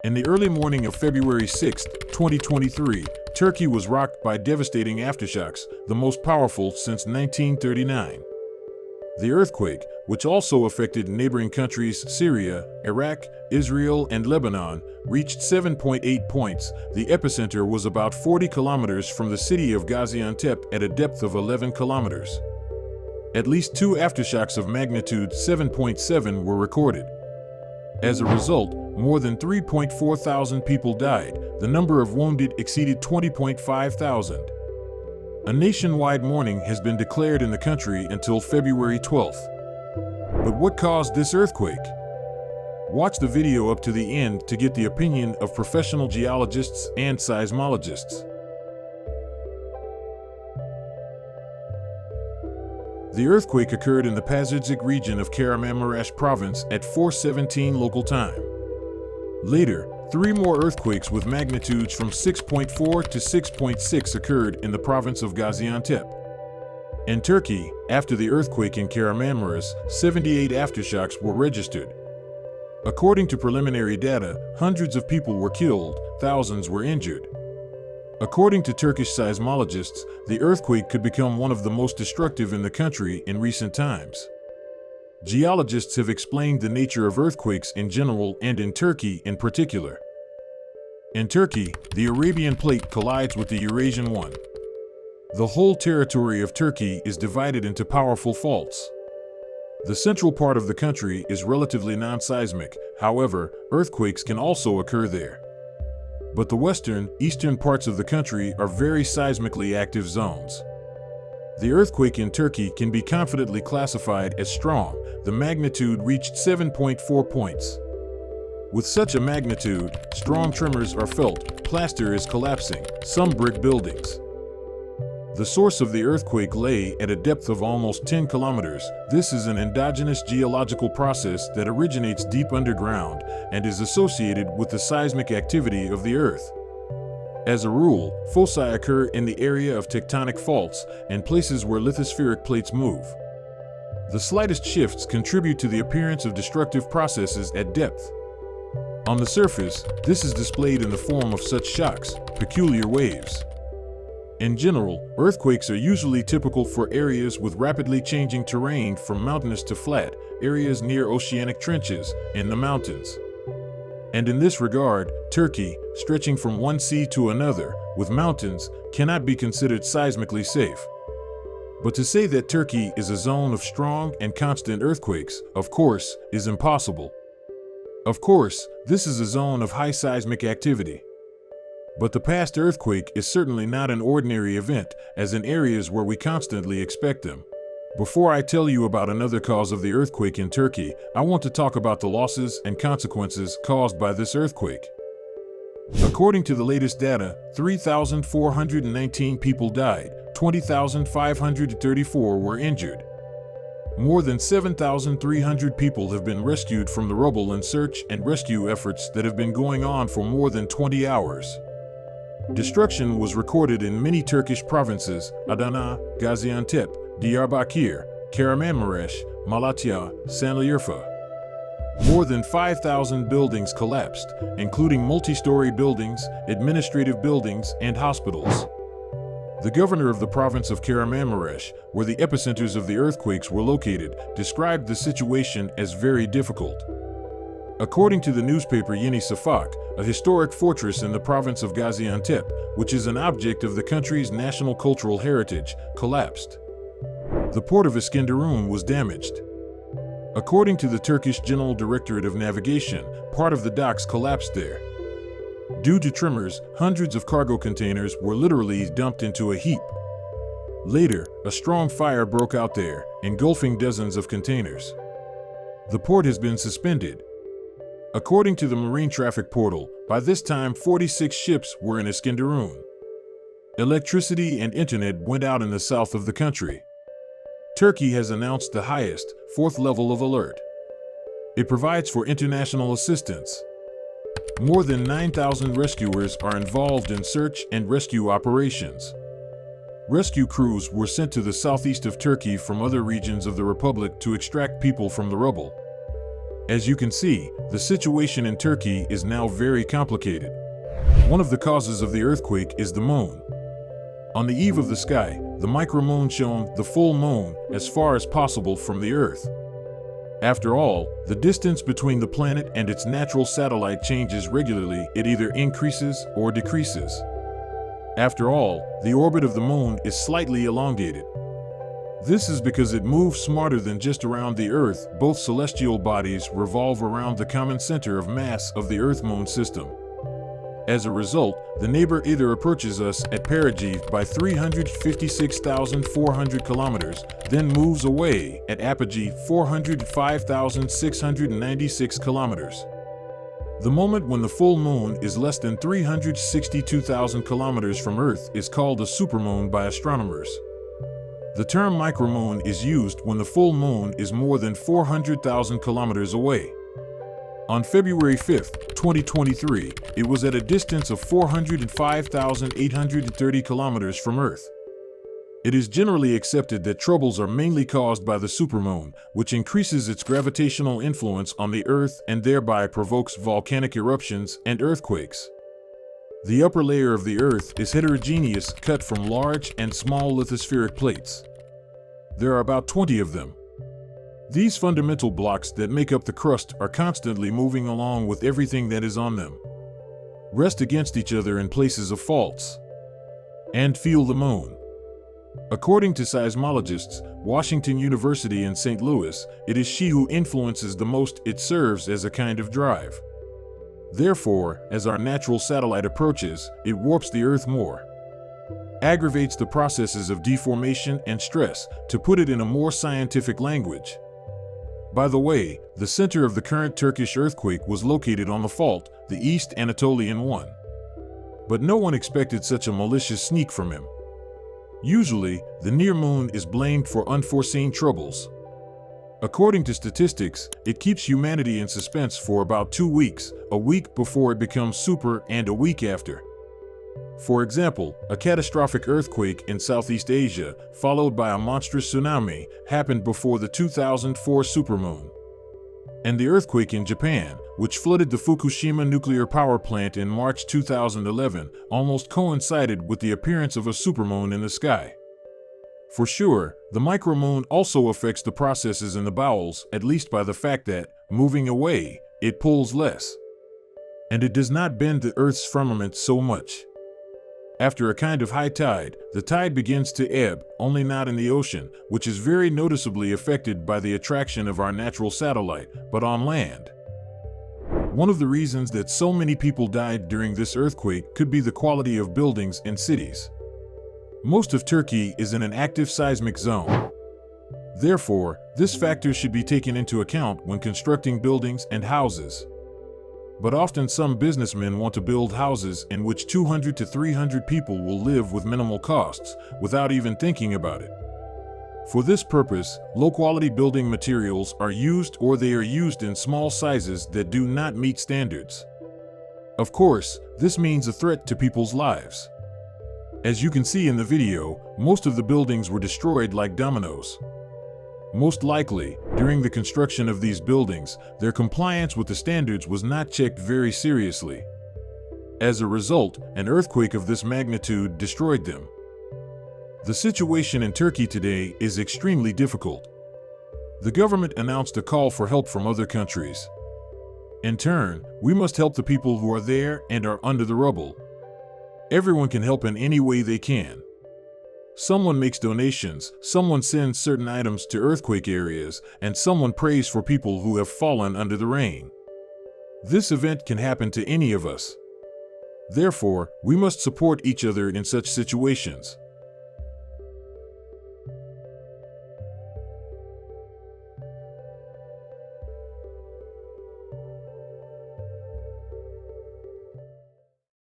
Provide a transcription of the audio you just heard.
In the early morning of February 6, 2023, Turkey was rocked by devastating aftershocks, the most powerful since 1939. The earthquake, which also affected neighboring countries Syria, Iraq, Israel, and Lebanon, reached 7.8 points. The epicenter was about 40 kilometers from the city of Gaziantep at a depth of 11 kilometers. At least 2 aftershocks of magnitude 7.7 were recorded. As a result, more than 3.4 thousand people died. The number of wounded exceeded 20.5 thousand. A nationwide mourning has been declared in the country until February 12th. But what caused this earthquake? Watch the video up to the end to get the opinion of professional geologists and seismologists. The earthquake occurred in the Pazarcık region of Kahramanmaraş province at 4:17 local time. Later, 3 more earthquakes with magnitudes from 6.4 to 6.6 occurred in the province of Gaziantep. In Turkey, after the earthquake in Kahramanmaraş, 78 aftershocks were registered. According to preliminary data, hundreds of people were killed, thousands were injured. According to Turkish seismologists, the earthquake could become one of the most destructive in the country in recent times. Geologists have explained the nature of earthquakes in general and in Turkey in particular. In Turkey, the Arabian Plate collides with the Eurasian one. The whole territory of Turkey is divided into powerful faults. The central part of the country is relatively non-seismic, however, earthquakes can also occur there. But the western, eastern parts of the country are very seismically active zones. The earthquake in Turkey can be confidently classified as strong. The magnitude reached 7.4 points. With such a magnitude, strong tremors are felt, plaster is collapsing, some brick buildings. The source of the earthquake lay at a depth of almost 10 kilometers. This is an endogenous geological process that originates deep underground and is associated with the seismic activity of the earth. As a rule, foci occur in the area of tectonic faults and places where lithospheric plates move. The slightest shifts contribute to the appearance of destructive processes at depth. On the surface, this is displayed in the form of such shocks, peculiar waves. In general, earthquakes are usually typical for areas with rapidly changing terrain from mountainous to flat, areas near oceanic trenches, in the mountains. And in this regard, Turkey, stretching from one sea to another, with mountains, cannot be considered seismically safe. But to say that Turkey is a zone of strong and constant earthquakes, of course, is impossible. Of course, this is a zone of high seismic activity. But the past earthquake is certainly not an ordinary event, as in areas where we constantly expect them. Before I tell you about another cause of the earthquake in Turkey, I want to talk about the losses and consequences caused by this earthquake. According to the latest data, 3,419 people died, 20,534 were injured. More than 7,300 people have been rescued from the rubble in search and rescue efforts that have been going on for more than 20 hours. Destruction was recorded in many Turkish provinces: Adana, Gaziantep, Diyarbakir, Kahramanmaraş, Malatya, Şanlıurfa. More than 5,000 buildings collapsed, including multi-story buildings, administrative buildings, and hospitals. The governor of the province of Kahramanmaraş, where the epicenters of the earthquakes were located, described the situation as very difficult. According to the newspaper Yeni Şafak, a historic fortress in the province of Gaziantep, which is an object of the country's national cultural heritage, collapsed. The port of Iskenderun was damaged. According to the Turkish General Directorate of Navigation, part of the docks collapsed there. Due to tremors, hundreds of cargo containers were literally dumped into a heap. Later, a strong fire broke out there, engulfing dozens of containers. The port has been suspended. According to the Marine Traffic Portal, by this time 46 ships were in Iskenderun. Electricity and internet went out in the south of the country. Turkey has announced the highest, 4th level of alert. It provides for international assistance. More than 9,000 rescuers are involved in search and rescue operations. Rescue crews were sent to the southeast of Turkey from other regions of the republic to extract people from the rubble. As you can see, the situation in Turkey is now very complicated. One of the causes of the earthquake is the moon. On the eve of the sky, the micromoon shone the full moon as far as possible from the Earth. After all, the distance between the planet and its natural satellite changes regularly. It either increases or decreases. After all, the orbit of the moon is slightly elongated. This is because it moves smarter than just around the Earth. Both celestial bodies revolve around the common center of mass of the Earth-Moon system. As a result, the neighbor either approaches us at perigee by 356,400 kilometers, then moves away at apogee 405,696 kilometers. The moment when the full moon is less than 362,000 kilometers from Earth is called a supermoon by astronomers. The term micromoon is used when the full moon is more than 400,000 kilometers away. On February 5, 2023, it was at a distance of 405,830 kilometers from Earth. It is generally accepted that troubles are mainly caused by the supermoon, which increases its gravitational influence on the Earth and thereby provokes volcanic eruptions and earthquakes. The upper layer of the Earth is heterogeneous, cut from large and small lithospheric plates. There are about 20 of them. These fundamental blocks that make up the crust are constantly moving along with everything that is on them, rest against each other in places of faults, and feel the moon. According to seismologists, Washington University in St. Louis, it is she who influences the most. It serves as a kind of drive. Therefore, as our natural satellite approaches, it warps the Earth more, aggravates the processes of deformation and stress, to put it in a more scientific language. By the way, the center of the current Turkish earthquake was located on the fault, the East Anatolian one. But no one expected such a malicious sneak from him. Usually, the near moon is blamed for unforeseen troubles. According to statistics, it keeps humanity in suspense for about 2 weeks, a week before it becomes super and a week after. For example, a catastrophic earthquake in Southeast Asia, followed by a monstrous tsunami, happened before the 2004 supermoon. And the earthquake in Japan, which flooded the Fukushima nuclear power plant in March 2011, almost coincided with the appearance of a supermoon in the sky. For sure, the micromoon also affects the processes in the bowels, at least by the fact that, moving away, it pulls less. And it does not bend the Earth's firmament so much. After a kind of high tide, the tide begins to ebb, only not in the ocean, which is very noticeably affected by the attraction of our natural satellite, but on land. One of the reasons that so many people died during this earthquake could be the quality of buildings and cities. Most of Turkey is in an active seismic zone. Therefore, this factor should be taken into account when constructing buildings and houses. But often some businessmen want to build houses in which 200 to 300 people will live with minimal costs, without even thinking about it. For this purpose, low-quality building materials are used, or they are used in small sizes that do not meet standards. Of course, this means a threat to people's lives. As you can see in the video, most of the buildings were destroyed like dominoes. Most likely, during the construction of these buildings, their compliance with the standards was not checked very seriously. As a result, an earthquake of this magnitude destroyed them. The situation in Turkey today is extremely difficult. The government announced a call for help from other countries. In turn, we must help the people who are there and are under the rubble. Everyone can help in any way they can. Someone makes donations, someone sends certain items to earthquake areas, and someone prays for people who have fallen under the rain. This event can happen to any of us. Therefore, we must support each other in such situations.